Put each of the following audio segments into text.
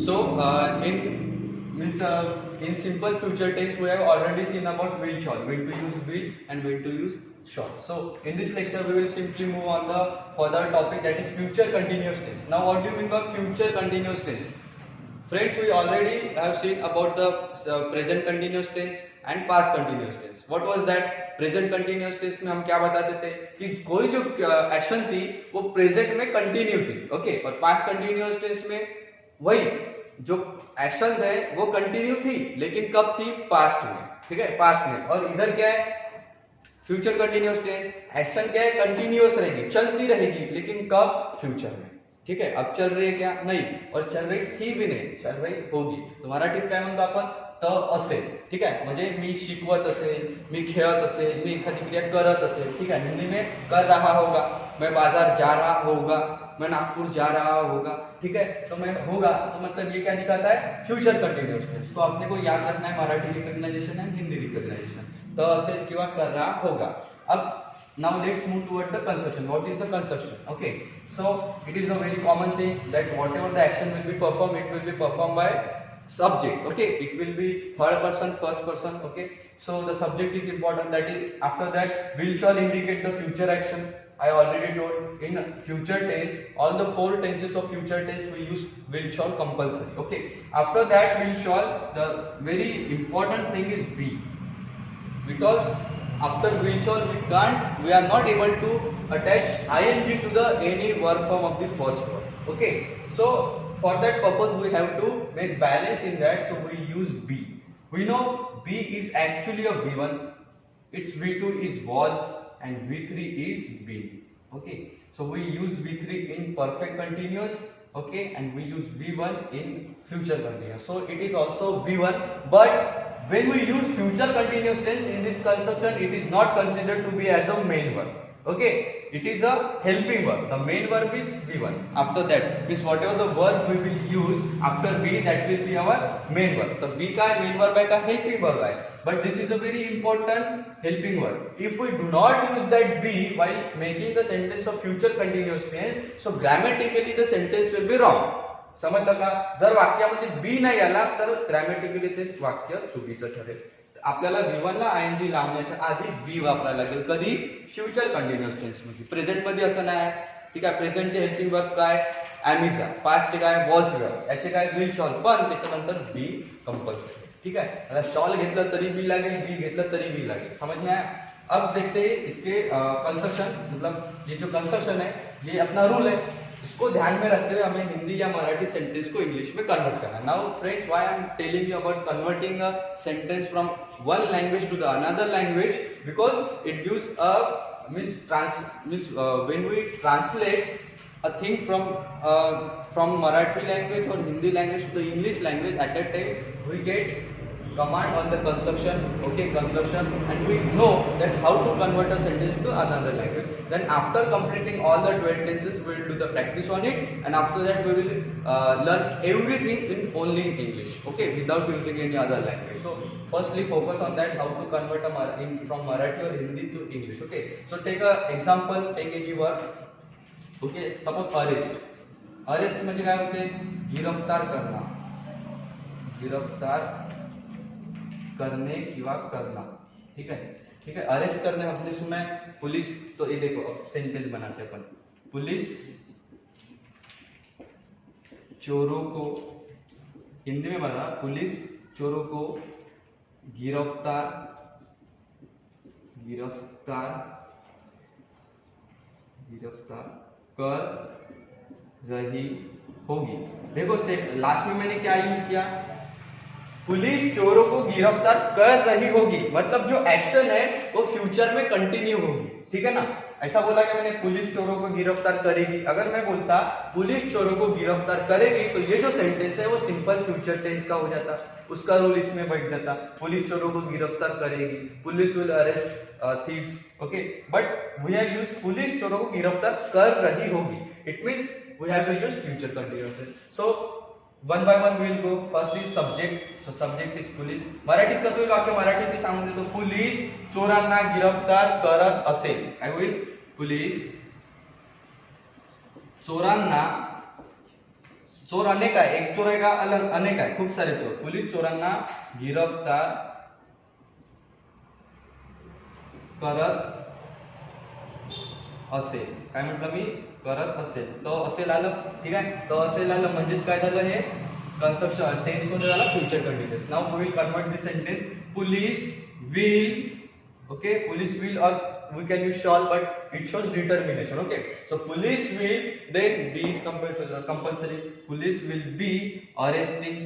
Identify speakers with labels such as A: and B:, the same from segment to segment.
A: So in simple future tense, we have already seen about will shall, when to use will and when to use shall. So in this lecture, we will simply move on the further topic, that is future continuous tense. Now, what do you mean by future continuous tense? Friends, we already have seen about the present continuous tense and past continuous tense. What was that? Present continuous tense में हम क्या बताते थे कि कोई जो action थी वो प्रेजेंट में कंटिन्यू थी, ओके, और पास्ट कंटिन्यूअस टेंस में वही जो एक्शन थे वो कंटिन्यू थी, लेकिन कब थी? पास्ट में, ठीक है, पास्ट में। और इधर क्या है? फ्यूचर कंटिन्यूअस टेंस, एक्शन क्या है? कंटिन्यूअस रहेगी, चलती रहेगी, लेकिन कब? फ्यूचर में, ठीक है। अब चल रही है क्या? नहीं, और चल रही थी भी नाही, चल रही होगी। तो मराठीत काय म्हणतो आपण? त असेल, ठीक आहे, म्हणजे मी शिकवत असेल, मी खेळत असेल, मी एखादी क्रिया करत असेल, ठीक है। हिंदी में कर रहा होगा, मैं बाजार जा रहा होगा, मैं नागपुर जा रहा होगा, ठीक है। तो मैं होगा तो मतलब ये क्या दिखाता है? Future continuous tense. तो आपने को याद रखना है Marathi recognisation and Hindi recognisation, त असेल किंवा कर रहा होगा। अब now let's move toward the construction. What is the construction? Okay, so it is a very common thing that whatever the action will be performed, it will be performed by subject, okay, it will be third person, first person, okay. So the subject is important, that is after that will shall indicate the future action. I already told in future tense, all the four tenses of future tense we use will shall compulsory, okay. After that will shall, the very important thing is be, because after will shall we are not able to attach ing to the any verb form of the first word, okay. So for that purpose we have to make balance in that, so we use be. We know be is actually a v1, its v2 is was and v3 is been, okay. So we use v3 in perfect continuous, okay, and we use v1 in future continuous. So it is also v1, but when we use future continuous tense in this construction, it is not considered to be as a main verb, okay. It is a helping verb. The main verb is v1. After that means whatever the verb we will use after be, that will be our main verb. So be का main verb है का helping verb है, but this is a very important helping verb. If we do not use that be while making the sentence of future continuous tense, so grammatically the sentence will be wrong. समजलं का? जर वाक्यामध्ये B नाही आला तर grammatically ते वाक्य चुकीचं ठरेल। आपल्याला v1 ला ing लावण्याच्या आधी बी वापरायला लागेल, कधी? फ्युचर कंटिन्युअस टेन्स मध्ये। प्रेझेंट मध्ये असं नाही, ठीक आहे। प्रेझेंटचे हेल्पिंग वर्ब काय? एम इज, पास्टचे काय? वॉज वर्ब, याचे काय? विल शॉल, पण त्याच्यानंतर बी कंपल्सरी, ठीक आहे। आता शॉल घेतलं तरी बी लागेल, बी घेतलं तरी बी लागेल, समझ में आया? अब देखते हैं इसके कंस्ट्रक्शन, मतलब ये जो कंस्ट्रक्शन है ये अपना रूल है, इसको ध्यान में रखते हुए हमें हिंदी या मराठी सेंटेंस को इंग्लिश में कन्वर्ट करना है। Now friends, why I am telling you about converting a sentence from one language to the another language, because it gives a when we translate a thing from Marathi language or Hindi language to the English language, at that time we get command on the construction, okay, construction, and we know that how to convert a sentence to another language. Then after completing all the 12 tenses, we will do the practice on it, and after that we will learn everything in only English, okay, without using any other language. So firstly focus on that, how to convert from Marathi or Hindi to English, okay. So take a example, take any word, okay, suppose arrest, arrest म्हणजे काय होते? गिरफ्तार करना, गिरफ्तार करने किंवा करना, ठीक है, ठीक है। अरेस्ट करने हमने सुना है पुलिस, तो ये देखो अब सेंटेंस बनाते हैं अपन, पुलिस चोरों को, हिंदी में बना, पुलिस चोरों को गिरफ्तार गिरफ्तार गिरफ्तार कर रही होगी। देखो लास्ट में मैंने क्या यूज किया? पुलिस चोरों को गिरफ्तार कर रही होगी, मतलब जो एक्शन है वो फ्यूचर में कंटिन्यू होगी, ठीक है ना। ऐसा बोला कि मैंने पुलिस चोरों को गिरफ्तार करेगी। अगर मैं बोलता पुलिस चोरों को गिरफ्तार करेगी, तो ये जो सेंटेंस है वो सिंपल फ्यूचर टेंस का हो जाता, उसका रूल इसमें बैठ जाता। पुलिस चोरों को गिरफ्तार करेगी, police will arrest thieves, okay, but we have used police चोरों को गिरफ्तार कर रही होगी। It means we have to use future continuous tense. So one by one will go. First is subject, so subject is police. मराठीत कसं होईल वाक्य? मराठीत सांगून देतो, पुलिस चोरांना गिरफ्तार करत असेल, काय होईल? पुलिस चोरांना चोर अनेक आहे, एक चोर आहे का अनेक आहे, खूप सारे चोर. पोलीस चोरांना गिरफ्तार करत असेल. काय म्हटलं मी? करत असेल. तो असेल आलं, ठीक आहे. तो असेल आलं म्हणजेच काय झालं, हे कन्स्ट्रक्शन टेन्स मध्ये झाला future continuous. Now we will convert this sentence. Police will, okay, police will, or we can use shall, but it shows determination. Okay, so police will, then be is compulsory. Police will be arresting.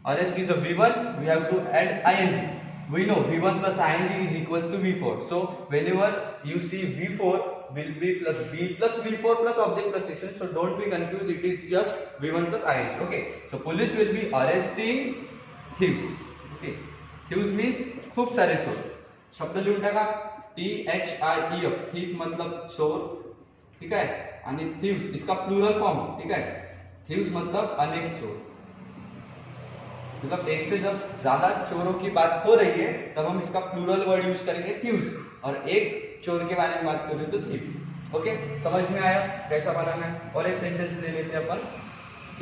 A: Arrest is a V1, we have to add ing. We know V1 plus ing is equals to V4. So whenever you see V4 will be plus B plus V4 plus object plus action. So don't be confused, it is just V1 plus ing. Okay, so police will be arresting thieves. Okay, thieves means खूप सारे चोर. शब्द लिहून टाका. THIEF, thief मतलब चोर, ठीक है. आणि थीव्स इसका प्लूरल फॉर्म, ठीक है. थीव्स मतलब अनेक चोर. मतलब एक से जब ज्यादा चोरों की बात हो रही है तब हम इसका प्लूरल वर्ड यूज करेंगे थीव्स, और एक चोर के बारे में बात कर रहे तो थीफ. ओके, समझ में आया कैसा बनाना है? और एक सेंटेंस ले लेते हैं अपन.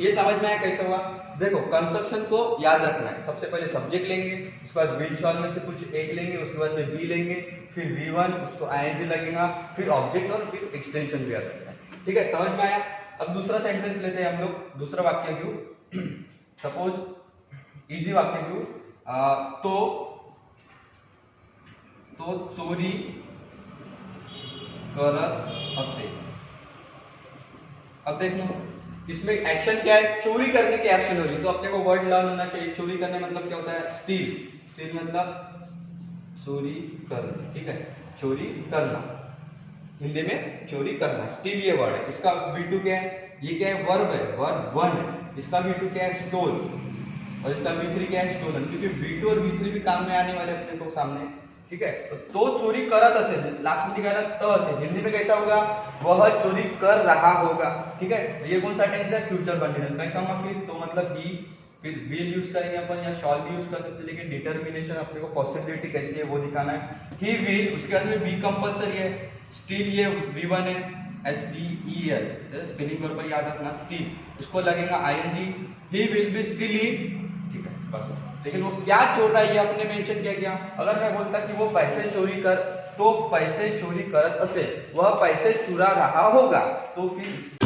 A: ये समझ में आया कैसे हुआ? देखो, कंस्ट्रक्शन को याद रखना है. सबसे पहले सब्जेक्ट लेंगे, उसके बाद विल शॉल में से कुछ एक लेंगे, उसके बाद में बी लेंगे, फिर V1 उसको ing लगेगा, फिर ऑब्जेक्ट और फिर एक्सटेंशन भी आ सकता है. ठीक है, समझ में आया? अब दूसरा सेंटेंस लेते हैं हम लोग. दूसरा वाक्य क्यों, सपोज इजी वाक्य क्यों, तो चोरी करत असे. अब देख लो, इसमें एक्शन क्या है? चोरी करने की एक्शन हो रही है, तो अपने को वर्ड लर्न होना चाहिए. चोरी करने मतलब क्या होता है? स्टील. स्टील मतलब चोरी करना, ठीक है. चोरी करना, हिंदी में चोरी करना. स्टील ये वर्ड है. इसका V2 क्या है? ये क्या है? वर्ब है, वर्ब 1 है. इसका V2 क्या है? स्टोल. और इसका V3 क्या है? स्टोलन. क्योंकि V2 और V3 भी काम में आने वाले अपने को सामने, ठीक है. तो चोरी करत असेल, लास्ट में दिखाया तो असेल. हिंदी में कैसा होगा? वह चोरी कर रहा होगा, ठीक है. ये कौन सा टेंस है? Future continuous. कैसा होगा फिर? तो मतलब ही, फिर विल यूज करेंगे अपन या शॉल भी यूज कर सकते हैं, लेकिन डिटर्मिनेशन अपने को पॉसिबिलिटी कैसी है वो दिखाना है. ही विल, उसके बाद में बी कंपल्सरी है. स्टील ये V1 है, STEL, स्पेलिंग वर्ब पर याद रखना. स्टील, उसको लगेगा ing. He will be stealing, ठीक है बस. लेकिन वो क्या चोर रहा है ये आपने मेंशन किया क्या? अगर मैं बोलता कि वो पैसे चोरी कर, तो पैसे चोरी करत असेल, वह पैसे चुरा रहा होगा, तो फिर